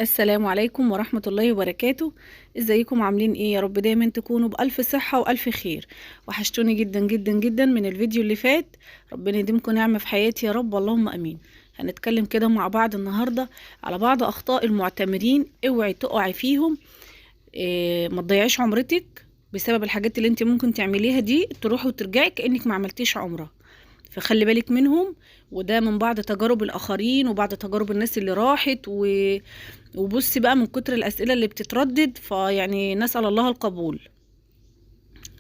السلام عليكم ورحمة الله وبركاته. ازيكم عاملين ايه؟ يا رب دايما تكونوا بألف صحة وألف خير. وحشتوني جدا جدا جدا من الفيديو اللي فات. ربنا يديمكم نعمة في حياتي يا رب، اللهم امين. هنتكلم كده مع بعض النهاردة على بعض اخطاء المعتمرين، اوعي تقعي فيهم. ما تضيعيش عمرتك بسبب الحاجات اللي انت ممكن تعمليها دي، تروحي وترجعي كأنك ما عملتيش عمرة. فخلي بالك منهم. وده من بعض تجارب الآخرين وبعض تجارب الناس اللي راحت وبصي بقى من كتر الأسئلة اللي بتتردد، فيعني نسأل الله القبول.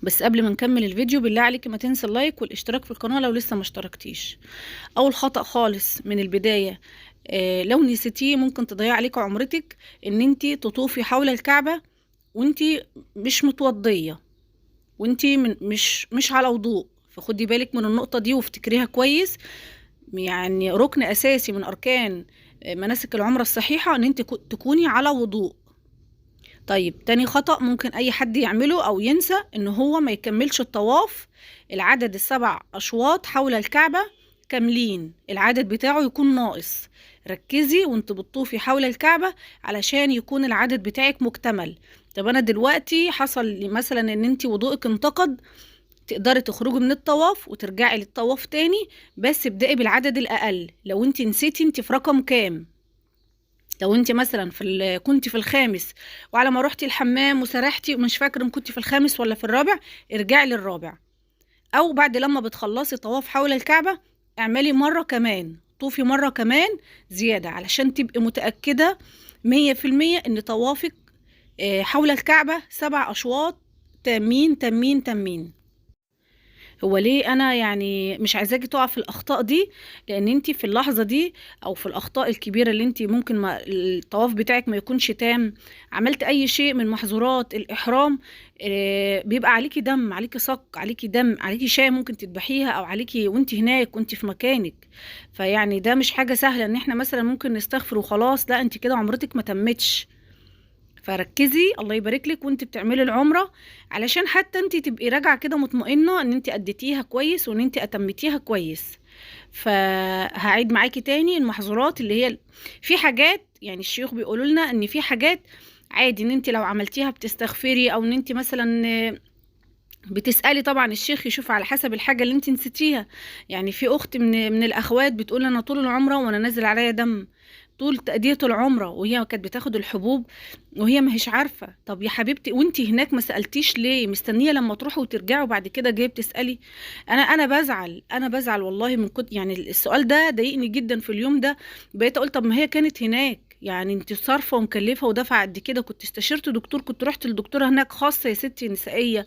بس قبل ما نكمل الفيديو بالله عليك ما تنسى اللايك والاشتراك في القناة لو لسه ما اشتركتيش. أول خطأ خالص من البداية، لو نسيتيه ممكن تضيع عليك عمرتك، ان انتي تطوفي حول الكعبة وانتي مش متوضية، وانتي مش على وضوء. فخدي بالك من النقطة دي وافتكريها كويس. يعني ركن أساسي من أركان مناسك العمرة الصحيحة ان انت تكوني على وضوء. طيب تاني خطأ ممكن أي حد يعمله أو ينسى، إن هو ما يكملش الطواف العدد السبع أشواط حول الكعبة كاملين، العدد بتاعه يكون ناقص. ركزي وانت بتطوفي حول الكعبة علشان يكون العدد بتاعك مكتمل. طب أنا دلوقتي حصل لي مثلا إن انت وضوءك انتقد، تقدري تخرجي من الطواف وترجعي للطواف تاني، بس ابدأي بالعدد الأقل. لو انت نسيتي انت في رقم كام، لو انت مثلا كنت في الخامس، وعلى ما روحتي الحمام وسرحتي ومش فاكره ان كنت في الخامس ولا في الرابع، ارجعي للرابع. او بعد لما بتخلصي طواف حول الكعبه اعملي مره كمان، طوفي مره كمان زياده، علشان تبقي متاكده 100% ان طوافك حول الكعبه 7 اشواط تامين تامين تامين. هو ليه انا يعني مش عايزاكي تقع في الاخطاء دي؟ لان انت في اللحظه دي او في الاخطاء الكبيره اللي انت ممكن ما الطواف بتاعك ما يكونش تام، عملت اي شيء من محظورات الاحرام، بيبقى عليكي دم، عليكي صك، عليكي دم، عليكي شاة ممكن تذبحيها، او عليكي وانت هناك وانت في مكانك. فيعني ده مش حاجه سهله ان احنا مثلا ممكن نستغفر وخلاص، لا انت كده عمرتك ما تمتش. فركزي الله يبارك لك وانت بتعملي العمره، علشان حتى انت تبقي راجعه كده مطمئنه ان انت اديتيها كويس وان انت اتمتيها كويس. فهعيد معاكي تاني المحظورات اللي هي في حاجات، يعني الشيوخ بيقولوا لنا ان في حاجات عادي ان انت لو عملتيها بتستغفري، او ان انت مثلا بتسألي طبعا الشيخ يشوف على حسب الحاجة اللي انت نسيتيها. يعني في اخت من الاخوات بتقول انا طول العمرة وانا نازل عليا دم، طول تأدية العمرة وهي كانت بتاخد الحبوب وهي ما هيش عارفة. طب يا حبيبتي وانت هناك ما سألتيش ليه؟ مستنية لما تروحي وترجعي وبعد كده جايه بتسألي؟ انا بزعل والله من كنت يعني السؤال ده ضايقني جدا في اليوم ده. بقيت اقول طب ما هي كانت هناك، يعني انت صارفه ومكلفه ودافعه قد كده، كنت استشرت دكتور، كنت رحت لدكتوره هناك خاصه يا ستي نسائيه،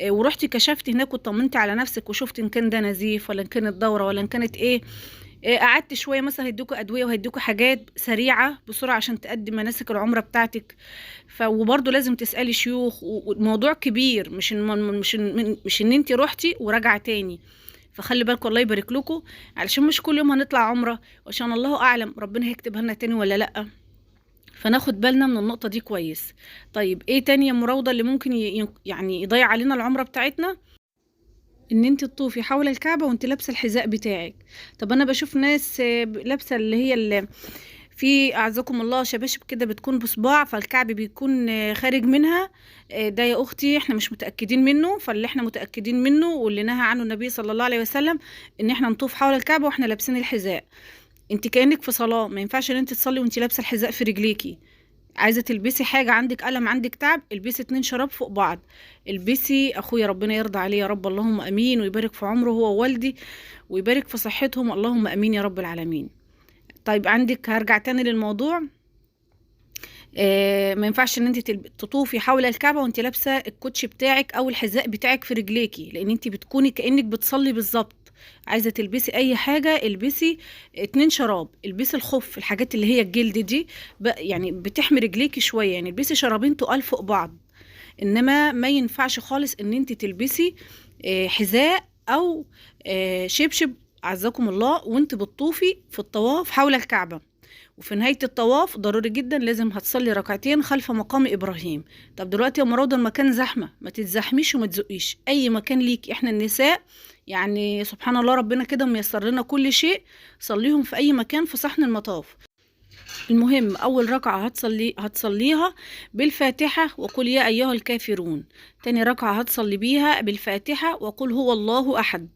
ورحتي كشفتي هناك وطمنتي على نفسك وشفتي ان كان ده نزيف ولا ان كانت دوره ولا ان كانت ايه. قعدت شويه مثلا هيدوكوا ادويه وهيدوكوا حاجات سريعه بسرعه عشان تقدم مناسك العمره بتاعتك. وبرضه لازم تسالي شيوخ، والموضوع كبير، مش ان انت روحتي وراجعه تاني. فخلي بالكم الله يبارك لكم، علشان مش كل يوم هنطلع عمره، وعشان الله اعلم ربنا هيكتبها لنا تاني ولا لا. فناخد بالنا من النقطه دي كويس. طيب ايه تاني يا مراوضه اللي ممكن يعني يضيع علينا العمره بتاعتنا؟ ان انت تطوفي حول الكعبة وانت لابسة الحذاء بتاعك. طب انا بشوف ناس لابسة اللي هي اللي في اعزكم الله شباشب كده بتكون بصباع، فالكعب بيكون خارج منها. ده يا اختي احنا مش متأكدين منه، فاللي احنا متأكدين منه واللي نهى عنه النبي صلى الله عليه وسلم ان احنا نطوف حول الكعبة واحنا لابسين الحذاء. انت كأنك في صلاة، ما ينفعش ان انت تصلي وانت لابسة الحذاء في رجليكي. عايزه تلبسي حاجه، عندك قلم عندك تعب، البسي 2 شراب فوق بعض. البسي اخويا ربنا يرضى عليه يا رب، اللهم امين، ويبارك في عمره هو ووالدي ويبارك في صحتهم، اللهم امين يا رب العالمين. طيب عندك هرجع تاني للموضوع. ما ينفعش ان انت تطوفي حول الكعبه وانت لابسه الكوتشي بتاعك او الحذاء بتاعك في رجليكي، لان انت بتكوني كانك بتصلي بالظبط. عايزه تلبسي اي حاجه البسي 2 شراب، البسي الخف، الحاجات اللي هي الجلد دي يعني بتحمي رجليكي شويه، يعني البسي شرابين تقال فوق بعض. انما ما ينفعش خالص ان انت تلبسي حذاء او شبشب عزكم الله وانت بتطوفي في الطواف حول الكعبه. وفي نهاية الطواف ضروري جدا لازم هتصلي ركعتين خلف مقام إبراهيم. طب دلوقتي يا مراوده المكان زحمة، ما تتزحميش وما تزقيش أي مكان ليك، احنا النساء يعني سبحان الله ربنا كده ميسر لنا كل شيء، صليهم في أي مكان في صحن المطاف. المهم اول ركعة هتصليها بالفاتحة وقل يا ايها الكافرون. تاني ركعة هتصلي بيها بالفاتحة وقل هو الله احد،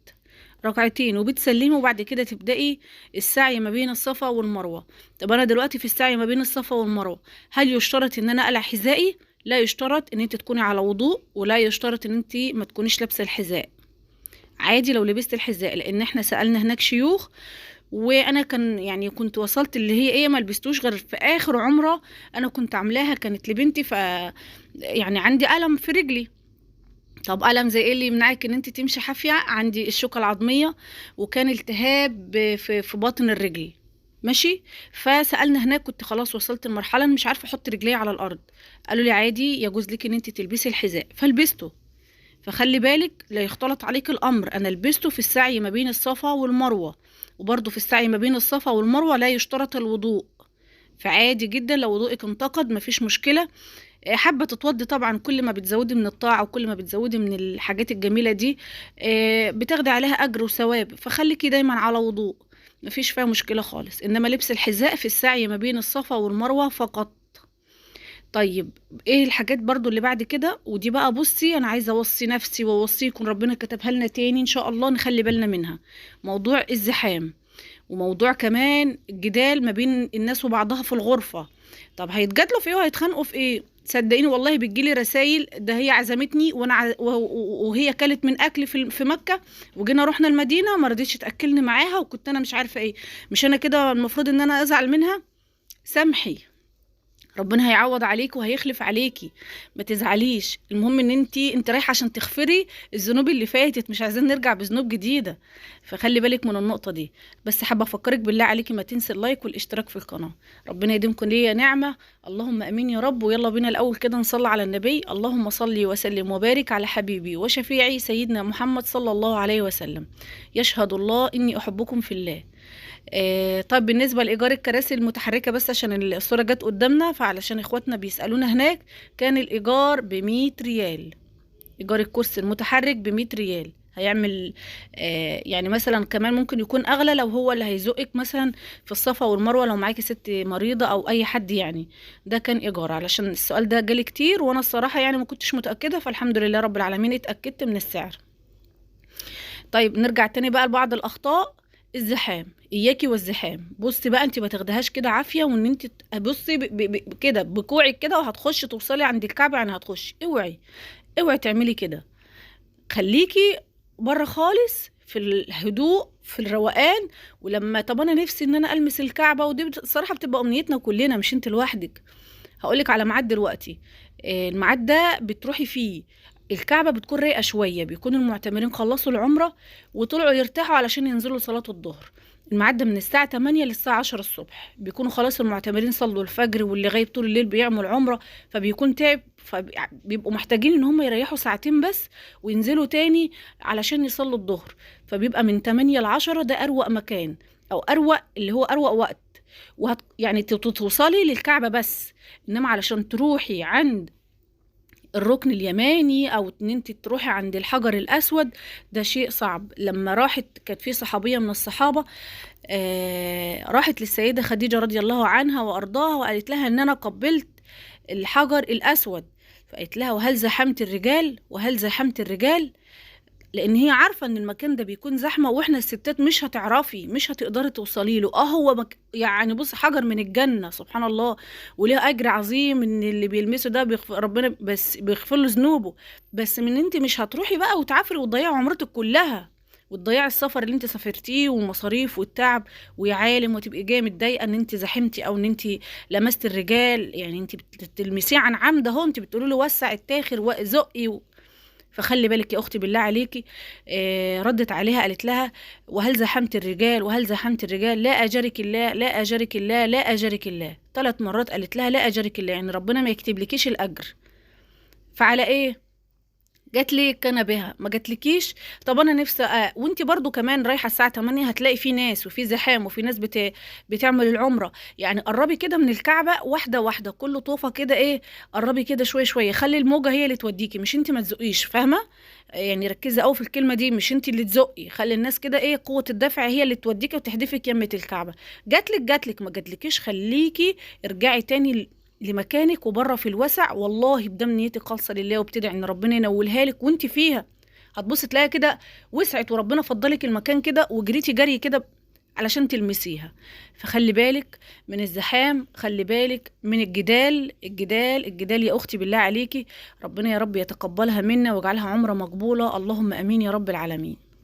ركعتين وبتسلمي. وبعد كده تبدأي السعي ما بين الصفا والمروة. طب انا دلوقتي في السعي ما بين الصفا والمروة، هل يشترط ان انا اقلع حذائي؟ لا يشترط ان انت تكوني على وضوء، ولا يشترط ان انت ما تكونيش لابسه الحذاء. عادي لو لبست الحذاء، لان احنا سألنا هناك شيوخ، وانا كان يعني كنت وصلت اللي هي ايه، ما لبستوش غير في اخر عمرة انا كنت عاملاها، كانت لبنتي، ف يعني عندي ألم في رجلي. طب ألم زي ايه اللي يمنعك ان انت تمشي حافية؟ عندي الشوكة العظمية، وكان التهاب في باطن الرجل. ماشي. فسألنا هناك، كنت خلاص وصلت المرحلة مش عارفة احط رجلي على الارض. قالوا لي عادي يجوز لك ان انت تلبسي الحذاء، فلبسته. فخلي بالك لا يختلط عليك الامر، انا لبسته في السعي ما بين الصفا والمروة، وبرضه في السعي ما بين الصفا والمروة لا يشترط الوضوء. فعادي جدا لو وضوءك انتقد مفيش مشكلة. حابة تتوضي طبعا، كل ما بتزودي من الطاعة وكل ما بتزودي من الحاجات الجميلة دي بتاخدي عليها أجر وثواب، فخليكي دايما على وضوء، مفيش فيها مشكلة خالص. إنما لبس الحذاء في السعي ما بين الصفا والمروة فقط. طيب ايه الحاجات برضو اللي بعد كده؟ ودي بقى بصي انا عايزه اوصي نفسي واوصيكم، ربنا كتبها لنا تاني ان شاء الله نخلي بالنا منها. موضوع الزحام، وموضوع كمان الجدال ما بين الناس وبعضها في الغرفة. طب هيتجادلوا في ايه وهيتخانقوا في ايه؟ صدقيني والله بتجيلي رسايل، ده هي عزمتني وانا وهي كلت من اكل في مكة، وجينا رحنا المدينة ما رضيتش تاكلني معاها، وكنت انا مش عارفة ايه. مش انا كده المفروض ان انا ازعل منها؟ سامحي، ربنا هيعوض عليك وهيخلف عليكي، ما تزعليش. المهم ان انت رايحه عشان تغفري الذنوب اللي فاتت، مش عايزين نرجع بذنوب جديده. فخلي بالك من النقطه دي. بس حابه افكرك بالله عليكي ما تنسي اللايك والاشتراك في القناه. ربنا يديمكم ليا نعمه، اللهم امين يا رب. ويلا بينا الاول كده نصلي على النبي. اللهم صل وسلم وبارك على حبيبي وشفيعي سيدنا محمد صلى الله عليه وسلم. يشهد الله اني احبكم في الله. طيب بالنسبة لإيجار الكراسي المتحركة، بس عشان الصورة جت قدامنا، فعلشان إخواتنا بيسألونا هناك، كان الإيجار ب100 ريال. إيجار الكرسي المتحرك ب100 ريال. هيعمل يعني مثلا كمان ممكن يكون أغلى لو هو اللي هيزقك مثلا في الصفا والمروة، لو معاكي ست مريضة أو أي حد يعني. ده كان إيجار، علشان السؤال ده جالي كتير، وأنا الصراحة يعني ما كنتش متأكدة، فالحمد لله رب العالمين اتأكدت من السعر. طيب نرجع تاني بقى لبعض الأخطاء. الزحام، اياكي والزحام. بصي بقى انت ما تاخدهاش كده عافيه، وان انت بصي كده بكوعك كده وهتخشي توصلي عند الكعبه، يعني هتخشي. اوعي اوعي تعملي كده، خليكي بره خالص في الهدوء في الروقان. ولما طب انا نفسي ان انا المس الكعبه، ودي الصراحه بتبقى امنيتنا كلنا مش انت لوحدك. هقولك على ميعاد دلوقتي، الميعاد ده بتروحي فيه الكعبة، بتكون رايقة شوية، بيكون المعتمرين خلصوا العمرة وطلعوا يرتاحوا علشان ينزلوا صلاة الظهر. الميعاد ده من الساعة 8 للساعة 10 الصبح، بيكونوا خلاص المعتمرين صلوا الفجر، واللي غايب طول الليل بيعمل عمرة، فبيكون تعب، فبيبقوا محتاجين ان هم يريحوا ساعتين بس وينزلوا تاني علشان يصلوا الظهر. فبيبقى من 8 ل10 ده أروق مكان، أو أروق اللي هو أروق وقت. يعني توصلي للكعبة بس. انما علشان تروحي عند الركن اليماني، او ان انت تروحي عند الحجر الاسود، ده شيء صعب. لما راحت كانت في صحابية من الصحابة راحت للسيدة خديجة رضي الله عنها وارضاها، وقالت لها ان انا قبلت الحجر الاسود. فقالت لها وهل زحمت الرجال؟ وهل زحمت الرجال؟ لان هي عارفه ان المكان ده بيكون زحمه، واحنا الستات مش هتعرفي، مش هتقدري توصلي له. هو يعني بص، حجر من الجنه سبحان الله، وليه اجر عظيم ان اللي بيلمسه ده ربنا بس بيغفر له ذنوبه. بس من انت مش هتروحي بقى وتعافري وتضيعي عمرتك كلها، وتضيعي السفر اللي انت سافرتيه والمصاريف والتعب، ويا عالم وتبقي جايه متضايقه ان انت زحمتي، او ان انت لمست الرجال. يعني انت بتلمسيه عن عمد اهو، انت بتقولي له وسع التاخر وزقي فخلي بالك يا اختي بالله عليكي. ردت عليها قالت لها وهل زحمت الرجال؟ وهل زحمت الرجال؟ لا اجرك الله، لا اجرك الله، لا اجرك الله. 3 مرات قالت لها لا اجرك الله، يعني ربنا ما يكتب لكيش الاجر. فعلى ايه؟ جات لي كان بها، ما جاتلكيش. طب انا نفسي وانت برضو كمان رايحه الساعه 8 هتلاقي في ناس وفي زحام وفي ناس بتعمل العمره. يعني قربي كده من الكعبه واحده واحده، كل طوفه كده ايه، قربي كده شويه شويه، خلي الموجه هي اللي توديكي، مش انت ما تزقيش، فاهمه؟ يعني ركزي قوي في الكلمه دي، مش انت اللي تزقي، خلي الناس كده ايه، قوه الدفع هي اللي توديكي وتحدفك يمه الكعبه. جاتلك ما جاتلكيش، خليكي ارجعي تاني لمكانك وبره في الوسع، والله بدم نيتك خالصه لله وبتدعي ان ربنا ينولها لك وانت فيها، هتبصي تلاقي كده وسعت وربنا فضلك المكان كده وجريتي جري كده علشان تلمسيها. فخلي بالك من الزحام، خلي بالك من الجدال يا اختي بالله عليكي. ربنا يا رب يتقبلها منا ويجعلها عمره مقبوله، اللهم امين يا رب العالمين.